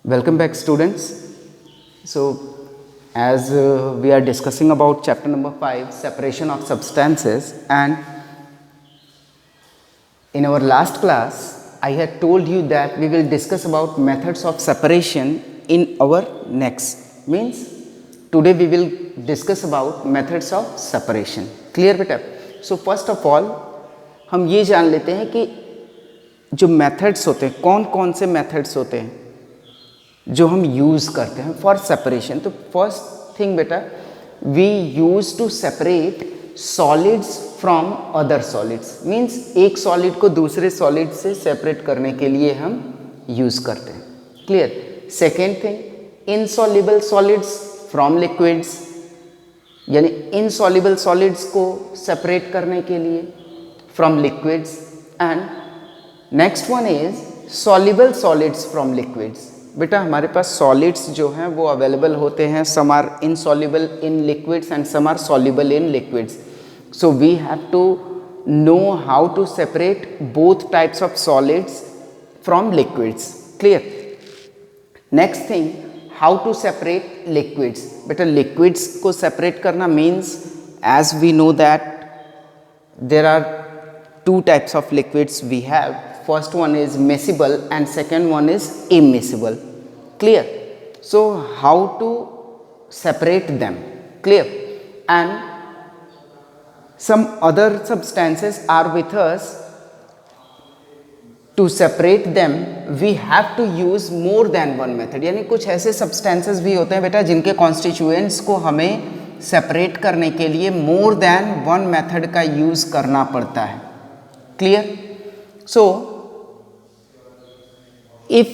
Welcome back, students. So, as we are discussing about chapter number 5, separation of substances, and in our last class, I had told you that we will discuss about methods of separation in our next. Means today we will discuss about methods of separation. Clear बेटा? So first of all, हम ये जान लेते हैं कि जो methods होते हैं, कौन कौन से मेथड्स होते हैं जो हम यूज़ करते हैं फॉर सेपरेशन. तो फर्स्ट थिंग बेटा, we use to separate solids from other solids. Means एक सॉलिड को दूसरे सॉलिड से सेपरेट करने के लिए हम यूज़ करते हैं. Clear. Second thing, insoluble solids from liquids, यानी इनसॉल्युबल सॉलिड्स को सेपरेट करने के लिए from liquids. And next one is soluble solids from liquids. बेटा हमारे पास सॉलिड्स जो हैं वो अवेलेबल होते हैं. Some are insoluble in liquids and some are soluble in liquids. So we have to know how to separate both types of solids from liquids. Clear. Next thing, how to separate liquids. बेटा liquids को separate करना means, as we know that there are two types of liquids we have. First one is miscible and second one is immiscible. Clear. So how to separate them? Clear. And some other substances are with us. To separate them we have to use more than one method. यानी कुछ ऐसे substances भी होते हैं बेटा जिनके constituents को हमें separate करने के लिए more than one method का use करना पड़ता है. Clear. So if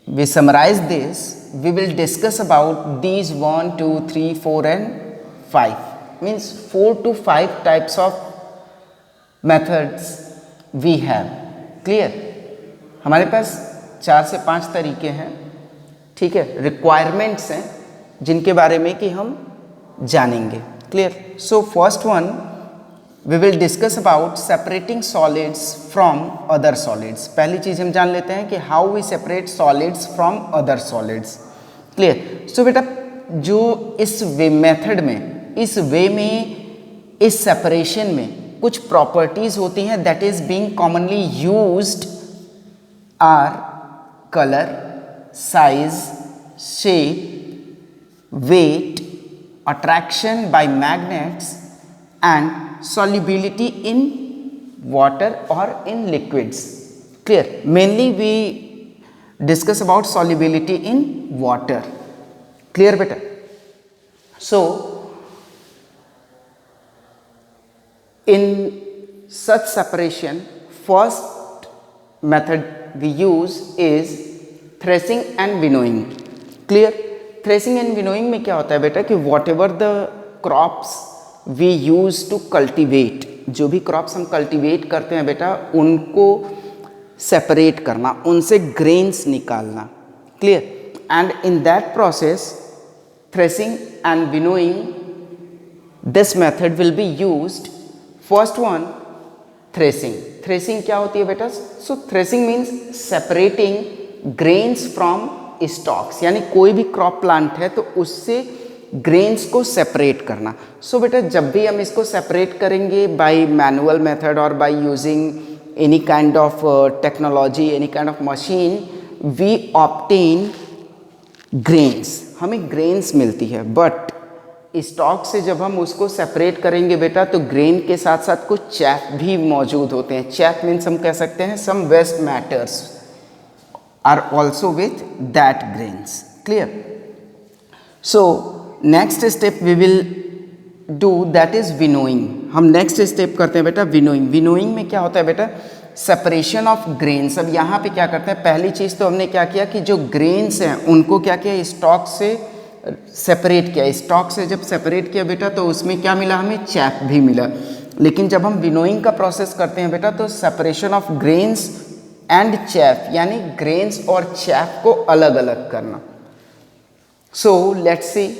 we summarize this, we will discuss about these 1, 2, 3, 4 and 5. Means 4 to 5 types of methods we have. Clear. हमारे पास 4 से 5 तरीके हैं. ठीक है. requirements हैं जिनके बारे में कि हम जानेंगे. Clear. So first one, we will discuss about separating solids from other solids. पहली चीज़ हम जान लेते हैं कि how we separate solids from other solids. Clear. So बेटा जो इस वे मेथड में, इस वे में, इस सेपरेशन में कुछ प्रॉपर्टीज़ होती हैं that is being commonly used are color, size, shape, weight, attraction by magnets and solubility in water or in liquids. Clear. Mainly we discuss about solubility in water. Clear beta. So in such separation, first method we use is threshing and winnowing. Clear. Threshing and winnowing में क्या होता है बेटा कि whatever the crops we use to cultivate, जो भी crops हम cultivate करते हैं बेटा उनको सेपरेट करना, उनसे ग्रेन्स निकालना. Clear. And in that process threshing and winnowing, this method will be used. First one, threshing. Threshing क्या होती है बेटा? So threshing means separating grains from stalks. यानी कोई भी क्रॉप प्लांट है तो उससे ग्रेन्स को सेपरेट करना. सो बेटा जब भी हम इसको सेपरेट करेंगे बाय मैनुअल मेथड और by using any kind of technology, any kind of machine, we obtain grains. हमें ग्रेन्स मिलती है. बट स्टॉक से जब हम उसको सेपरेट करेंगे बेटा तो ग्रेन के साथ साथ कुछ चैफ भी मौजूद होते हैं. चैफ मीन्स हम कह सकते हैं some waste matters are also with that grains. Clear. So next step we will do, that is winnowing. हम नेक्स्ट स्टेप करते हैं बेटा विनोइंग. विनोइंग में क्या होता है बेटा? Separation of grains. अब यहाँ पे क्या करते हैं, पहली चीज़ तो हमने क्या किया कि जो ग्रेन्स हैं उनको क्या किया, स्टॉक से सेपरेट किया. स्टॉक से जब सेपरेट किया बेटा तो उसमें क्या मिला, हमें चैफ भी मिला. लेकिन जब हम विनोइंग का प्रोसेस करते हैं बेटा तो separation of grains and chaff, यानी ग्रेन्स और चैफ को अलग अलग करना. सो लेट्स सी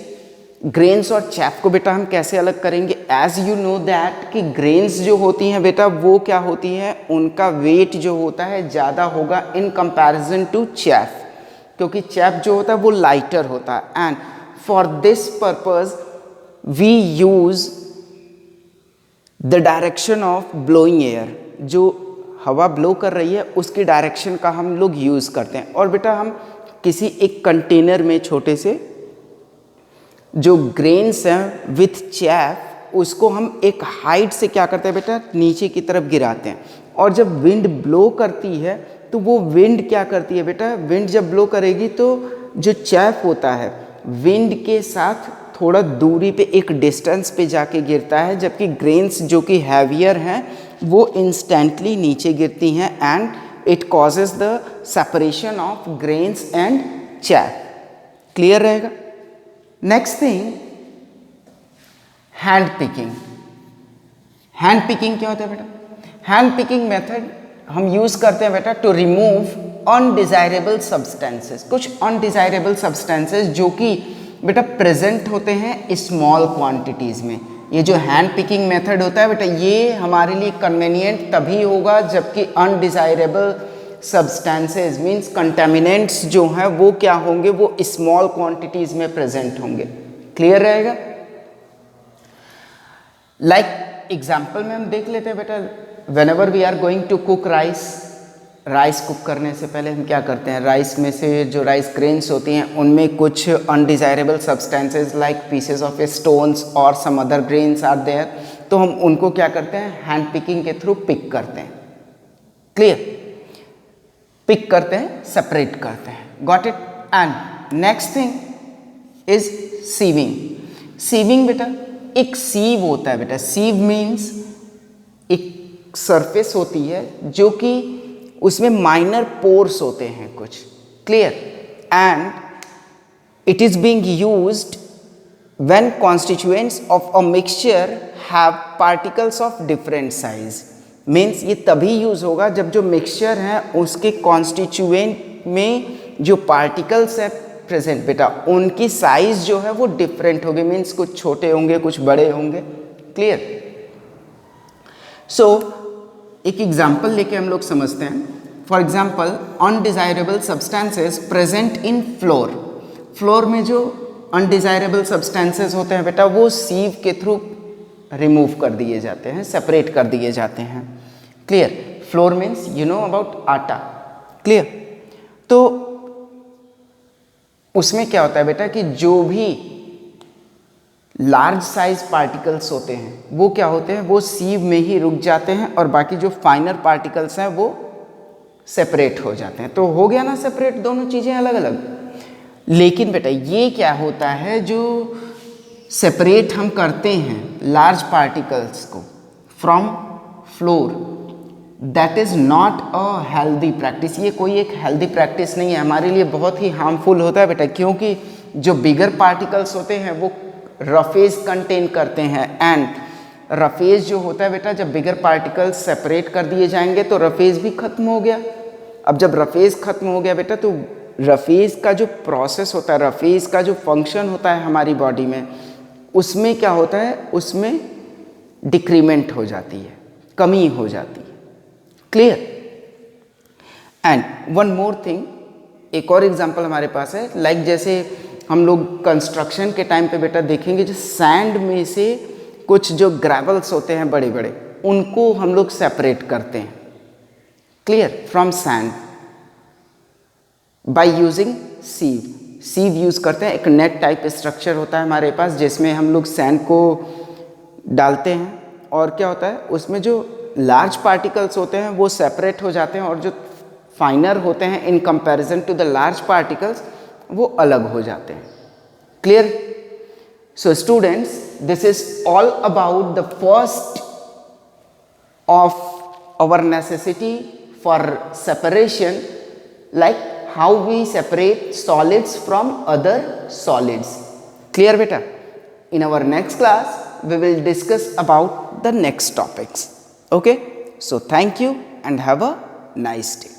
ग्रेन्स और चैफ को बेटा हम कैसे अलग करेंगे. एज यू नो दैट कि ग्रेन्स जो होती हैं बेटा वो क्या होती हैं, उनका वेट जो होता है ज़्यादा होगा इन कंपैरिजन टू चैफ. क्योंकि चैप जो होता है वो लाइटर होता है। And for this purpose we use the direction of blowing air, जो हवा ब्लो कर रही है उसकी डायरेक्शन का हम लोग यूज़ करते हैं। और बेटा हम किसी एक कंटेनर में छोटे से जो ग्रेन्स हैं विथ चैफ, उसको हम एक हाइट से क्या करते हैं बेटा, नीचे की तरफ गिराते हैं। और जब विंड ब्लो करती है तो वो विंड क्या करती है बेटा, विंड जब ब्लो करेगी तो जो चैफ होता है विंड के साथ थोड़ा दूरी पे एक डिस्टेंस पे जाके गिरता है, जबकि ग्रेन्स जो कि हैवियर हैं वो इंस्टेंटली नीचे गिरती हैं and it causes the separation of grains and chaff. Clear रहेगा। Next thing, hand picking. Hand picking क्या होता है बेटा? हैंड पिकिंग मेथड हम यूज करते हैं बेटा टू रिमूव अनडिजायरेबल सब्सटेंसेस, कुछ अनडिजायरेबल सब्सटेंसेस जो कि बेटा प्रेजेंट होते हैं स्मॉल क्वांटिटीज में। ये जो हैंड पिकिंग मेथड होता है बेटा, ये हमारे लिए कन्वीनियंट तभी होगा जबकि अनडिजायरेबल सब्सटेंसेस मींस कंटेमिनेंट्स जो हैं वो क्या होंगे, वो स्मॉल क्वांटिटीज में प्रेजेंट होंगे। क्लियर रहेगा। लाइक एग्जाम्पल में हम देख लेते हैं बेटा, whenever we are going to cook rice cook करने से पहले हम क्या करते हैं, राइस में से जो राइस ग्रेन्स होती हैं उनमें कुछ undesirable substances like pieces of stones और some other grains are there, तो हम उनको क्या करते हैं, हैंड पिकिंग के थ्रू पिक करते हैं। क्लियर, पिक करते हैं, सेपरेट करते हैं। Got it. And next thing is sieving. Sieving बेटा, एक सीव होता है बेटा, सीव मीन्स एक सरफेस होती है जो कि उसमें माइनर पोर्स होते हैं कुछ। Clear. And it is being used when constituents of a mixture have particles of different size. Means ये तभी यूज होगा जब जो मिक्सचर है उसके कॉन्स्टिट्यूएंट में जो पार्टिकल्स है प्रेजेंट बेटा, उनकी साइज जो है वो डिफरेंट होगी। मीन्स कुछ छोटे होंगे, कुछ बड़े होंगे। क्लियर। सो एक एग्जाम्पल लेके हम लोग समझते हैं। For example, undesirable substances present in floor. Floor में जो अनडिजायरेबल सब्सटेंसेस होते हैं बेटा, वो सीव के थ्रू रिमूव कर दिए जाते हैं, सेपरेट कर दिए जाते हैं। Clear. Floor means you know about आटा। क्लियर। तो उसमें क्या होता है बेटा कि जो भी लार्ज साइज पार्टिकल्स होते हैं वो क्या होते हैं, वो सीव में ही रुक जाते हैं और बाकी जो फाइनर पार्टिकल्स हैं वो सेपरेट हो जाते हैं। तो हो गया ना सेपरेट, दोनों चीज़ें अलग अलग। लेकिन बेटा ये क्या होता है, जो सेपरेट हम करते हैं लार्ज पार्टिकल्स को from floor, that is not a healthy practice. ये कोई एक हेल्दी प्रैक्टिस नहीं है, हमारे लिए बहुत ही हार्मफुल होता है बेटा, क्योंकि जो बिगर पार्टिकल्स होते हैं वो रफेज कंटेन करते हैं। एंड रफेज जो होता है बेटा, जब बिगर पार्टिकल्स सेपरेट कर दिए जाएंगे तो रफेज भी खत्म हो गया। अब जब रफेज खत्म हो गया बेटा, तो रफेज का जो प्रोसेस होता है, रफेज का जो फंक्शन होता है हमारी बॉडी में, उसमें क्या होता है, उसमें डिक्रीमेंट हो जाती है, कमी हो जाती है। Clear. And one more thing, एक और एग्जांपल हमारे पास है। लाइक जैसे हम लोग कंस्ट्रक्शन के टाइम पे बेटा देखेंगे, जो सैंड में से कुछ जो ग्रेवल्स होते हैं बड़े बड़े, उनको हम लोग सेपरेट करते हैं। Clear. From sand by using sieve. Sieve use करते हैं, एक नेट टाइप स्ट्रक्चर होता है हमारे पास जिसमें हम लोग सैंड को डालते हैं और क्या होता है, उसमें जो लार्ज पार्टिकल्स होते हैं वो सेपरेट हो जाते हैं और जो फाइनर होते हैं in comparison to the large particles वो अलग हो जाते हैं। Clear. So students, this is all about the first of our necessity for separation, like how we separate solids from other solids. Clear beta? In our next class we will discuss about the next topics. Okay, so thank you and have a nice day.